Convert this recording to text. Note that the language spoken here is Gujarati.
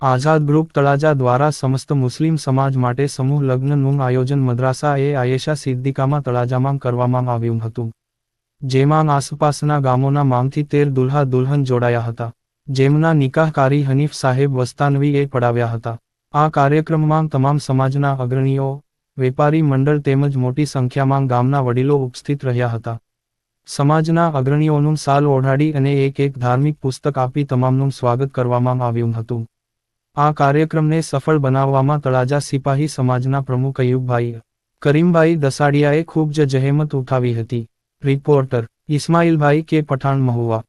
આઝાદ ગ્રુપ તળાજા દ્વારા સમસ્ત મુસ્લિમ સમાજ માટે સમૂહ લગ્નનું આયોજન મદ્રાસા એ આયેશા સિદ્દીકામાં તળાજામાં કરવામાં આવ્યું હતું. જેમાં આસપાસના ગામોના માંગથી 13 દુલ્હા દુલ્હન જોડાયા હતા. જેમના નિકાહ કારી હનીફ સાહેબ વસ્તાનવી એ પડાવ્યા હતા. આ કાર્યક્રમમાં તમામ સમાજના અગ્રણીઓ, વેપારી મંડળ તેમજ મોટી સંખ્યામાં ગામના વડીલો ઉપસ્થિત રહ્યા હતા. સમાજના અગ્રણીઓનું સાલ ઓઢાડી અને એક ધાર્મિક પુસ્તક આપી તમામનું સ્વાગત કરવામાં આવ્યું હતું. આ કાર્યક્રમને સફળ બનાવવામાં તળાજા સિપાહી સમાજના પ્રમુખ અયુબભાઈ કરીમભાઈ દસાડિયાએ ખૂબ જ જહેમત ઉઠાવી હતી. રિપોર્ટર ઇસ્માઇલભાઈ કે પઠાણ મહુવા.